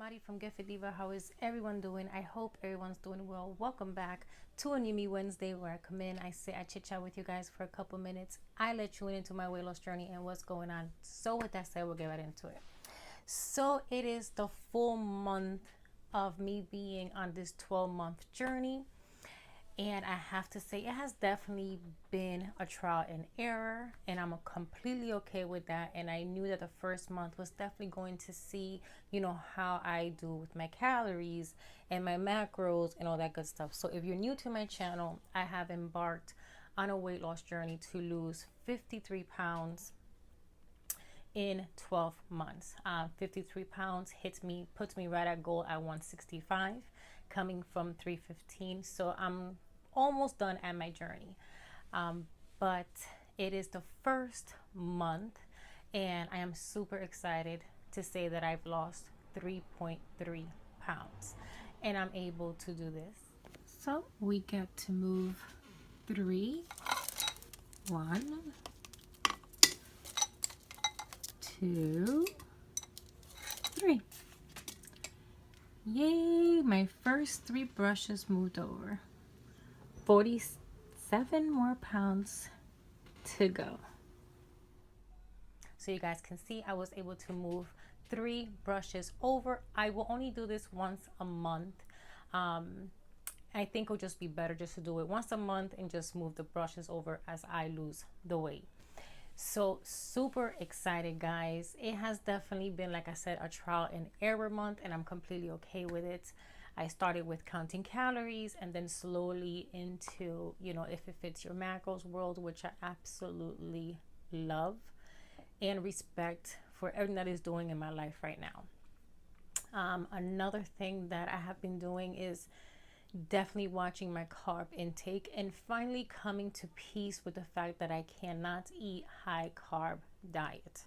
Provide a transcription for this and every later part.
Mari from Get Fit Diva. How is everyone doing? I hope everyone's doing well. Welcome back to a New Me Wednesday where I come in, I chit chat with you guys for a couple minutes. I let you into my weight loss journey and what's going on. So with that said, we'll get right into it. So it is the full month of me being on this 12-month journey. And I have to say, it has definitely been a trial and error, and I'm completely okay with that. And I knew that the first month was definitely going to see, how I do with my calories and my macros and all that good stuff. So if you're new to my channel, I have embarked on a weight loss journey to lose 53 pounds in 12 months. 53 pounds puts me right at goal at 165, coming from 315. So I'm almost done at my journey, but it is the first month and I am super excited to say that I've lost 3.3 pounds and I'm able to do this. So we get to move 3, 1, 2, 3. Yay, my first 3 brushes moved over. 47 more pounds to go. So you guys can see I was able to move 3 brushes over. I will only do this once a month. I think it'll just be better just to do it once a month and just move the brushes over as I lose the weight. So super excited, guys. It has definitely been, like I said, a trial and error month, and I'm completely okay with it. I started with counting calories and then slowly into, if it fits your macros world, which I absolutely love and respect for everything that is doing in my life right now. Another thing that I have been doing is definitely watching my carb intake and finally coming to peace with the fact that I cannot eat high carb diet.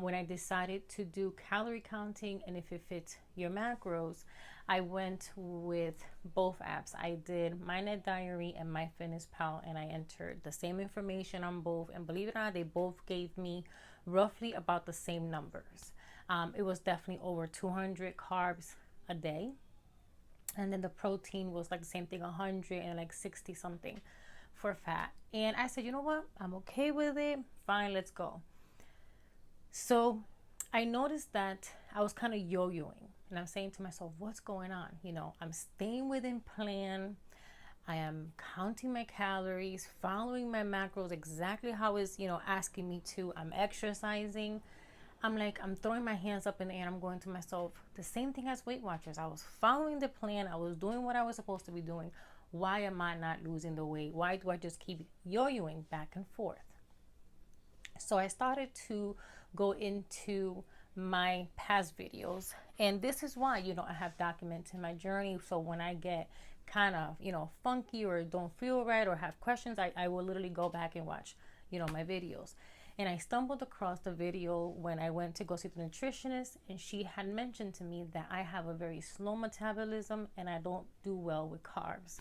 When I decided to do calorie counting and if it fits your macros, I went with both apps. I did My Net Diary and MyFitnessPal, and I entered the same information on both. And believe it or not, they both gave me roughly about the same numbers. It was definitely over 200 carbs a day. And then the protein was like the same thing, 100 and like 60 something for fat. And I said, you know what? I'm okay with it. Fine, let's go. So I noticed that I was kind of yo-yoing. And I'm saying to myself, what's going on? I'm staying within plan. I am counting my calories, following my macros exactly how it's, asking me to. I'm exercising. I'm throwing my hands up in the air. I'm going to myself, the same thing as Weight Watchers. I was following the plan. I was doing what I was supposed to be doing. Why am I not losing the weight? Why do I just keep yo-yoing back and forth? So I started to go into my past videos, and this is why I have documented my journey. So when I get kind of funky or don't feel right or have questions, I will literally go back and watch my videos. And I stumbled across the video when I went to go see the nutritionist, and she had mentioned to me that I have a very slow metabolism and I don't do well with carbs.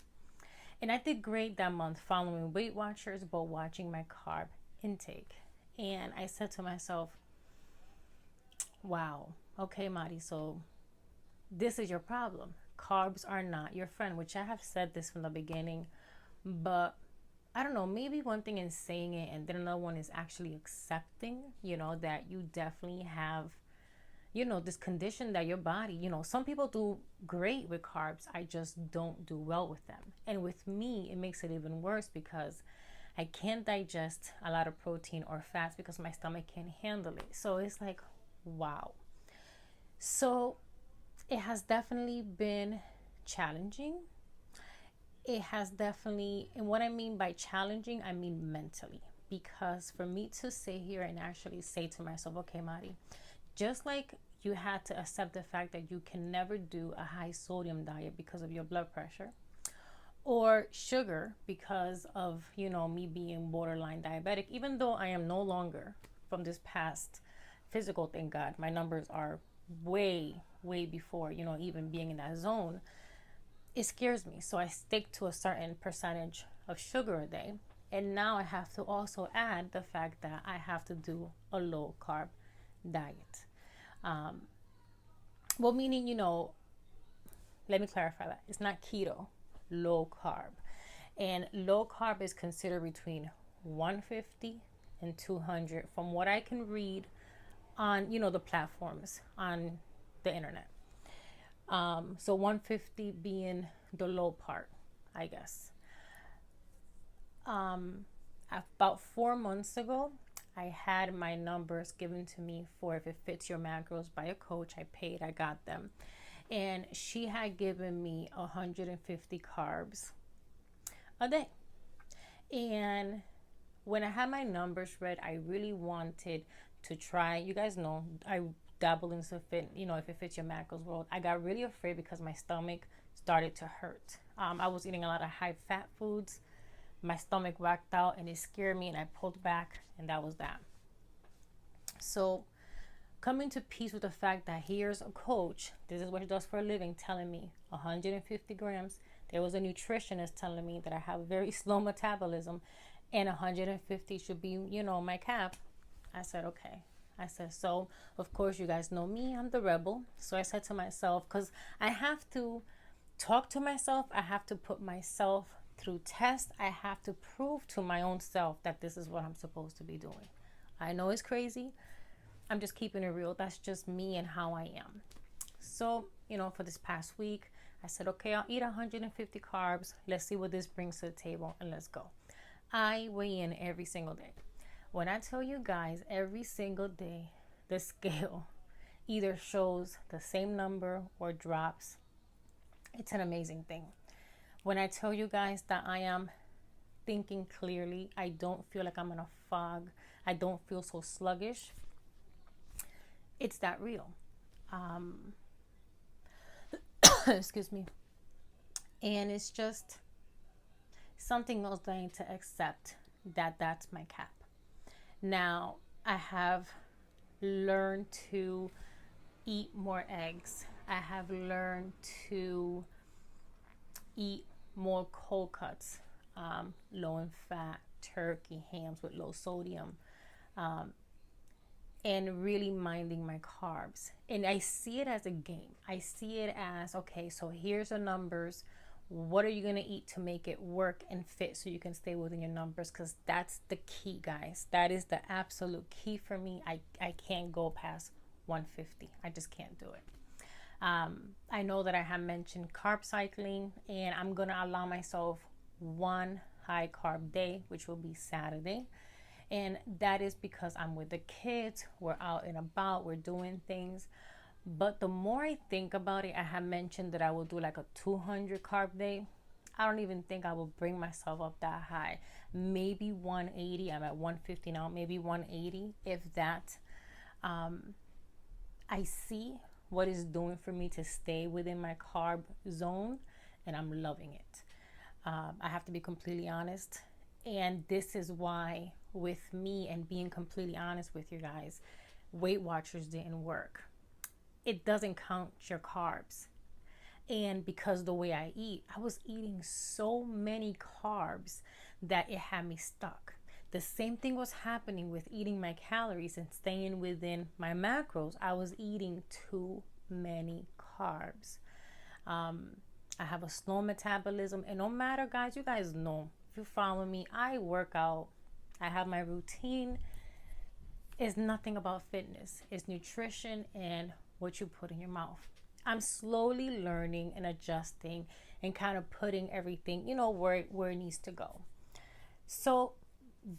And I did great that month following Weight Watchers, but watching my carb intake. And I said to myself, wow, okay, Mari, so this is your problem. Carbs are not your friend, which I have said this from the beginning, but I don't know, maybe one thing is saying it and then another one is actually accepting, that you definitely have, this condition that your body, some people do great with carbs. I just don't do well with them. And with me, it makes it even worse because I can't digest a lot of protein or fats because my stomach can't handle it. So it's like, wow. So it has definitely been challenging. It has definitely, and what I mean by challenging, I mean mentally. Because for me to sit here and actually say to myself, okay, Mari, just like you had to accept the fact that you can never do a high sodium diet because of your blood pressure, or sugar because of, me being borderline diabetic, even though I am no longer from this past physical, thank God, my numbers are way before, even being in that zone. It scares me. So I stick to a certain percentage of sugar a day. And now I have to also add the fact that I have to do a low carb diet. Well, meaning, let me clarify that. It's not keto, low carb. And low carb is considered between 150 and 200 from what I can read on, the platforms on the internet. So 150 being the low part, I guess. About 4 months ago, I had my numbers given to me for If It Fits Your Macros by a coach. I paid, I got them. And she had given me 150 carbs a day. And when I had my numbers read, I really wanted to try. You guys know I dabble in If It Fits Your Macros world. I got really afraid because my stomach started to hurt. I was eating a lot of high fat foods. My stomach whacked out and it scared me, and I pulled back, and that was that. So coming to peace with the fact that here's a coach, this is what he does for a living, telling me 150 grams. There was a nutritionist telling me that I have a very slow metabolism and 150 should be, my cap. I said, okay. I said, so of course, you guys know me, I'm the rebel. So I said to myself, because I have to talk to myself, I have to put myself through tests, I have to prove to my own self that this is what I'm supposed to be doing. I know it's crazy. I'm just keeping it real. That's just me and how I am. So, for this past week, I said, okay, I'll eat 150 carbs. Let's see what this brings to the table, and let's go. I weigh in every single day. When I tell you guys, every single day, the scale either shows the same number or drops. It's an amazing thing. When I tell you guys that I am thinking clearly, I don't feel like I'm in a fog, I don't feel so sluggish, it's that real. Excuse me. And it's just something else that I need to accept, that that's my cap. Now, I have learned to eat more eggs. I have learned to eat more cold cuts, low in fat, turkey, hams with low sodium, and really minding my carbs. And I see it as a game. I see it as, okay, so here's the numbers. What are you going to eat to make it work and fit so you can stay within your numbers? Because that's the key, guys. That is the absolute key for me. I can't go past 150. I just can't do it. I know that I have mentioned carb cycling, and I'm going to allow myself one high carb day, which will be Saturday. And that is because I'm with the kids. We're out and about. We're doing things. But the more I think about it, I have mentioned that I will do like a 200 carb day. I don't even think I will bring myself up that high. Maybe 180. I'm at 150 now. Maybe 180, if that. I see what it's doing for me to stay within my carb zone, and I'm loving it. I have to be completely honest. And this is why, with me and being completely honest with you guys, Weight Watchers didn't work. It doesn't count your carbs. And because the way I eat, I was eating so many carbs that it had me stuck. The same thing was happening with eating my calories and staying within my macros. I was eating too many carbs. I have a slow metabolism, and no matter, guys, you guys know, if you follow me, I work out, I have my routine. It's nothing about fitness. It's nutrition and what you put in your mouth. I'm slowly learning and adjusting and kind of putting everything, where it needs to go. So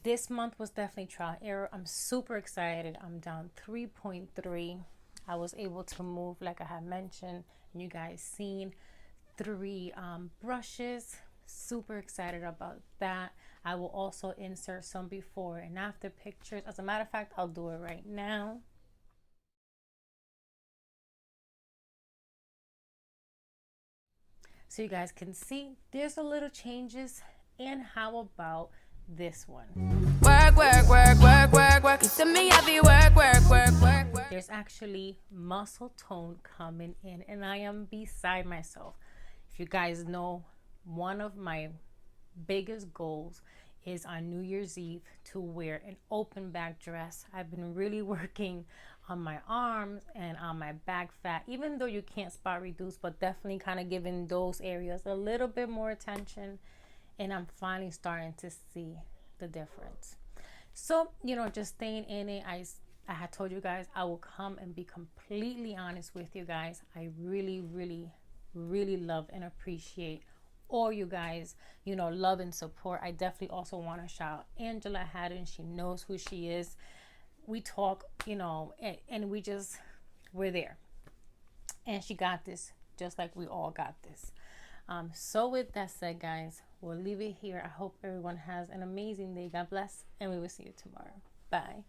this month was definitely trial error. I'm super excited. I'm down 3.3. I was able to move, like I had mentioned, and you guys seen 3 brushes. Super excited about that. I will also insert some before and after pictures. As a matter of fact, I'll do it right now. So you guys can see there's a little changes. And how about this one? Work, work, work, work, work, work. You see me heavy work, work, work, work, work. There's actually muscle tone coming in, and I am beside myself. If you guys know, one of my biggest goals is on New Year's Eve to wear an open back dress. I've been really working on my arms and on my back fat, even though you can't spot reduce, but definitely kind of giving those areas a little bit more attention. And I'm finally starting to see the difference. So, just staying in it. I had told you guys I will come and be completely honest with you guys. I really, really, really love and appreciate all you guys, love and support. I definitely also want to shout out Angela Haddon. She knows who she is. We talk, and we're there. And she got this just like we all got this. So with that said, guys, we'll leave it here. I hope everyone has an amazing day. God bless, and we will see you tomorrow. Bye.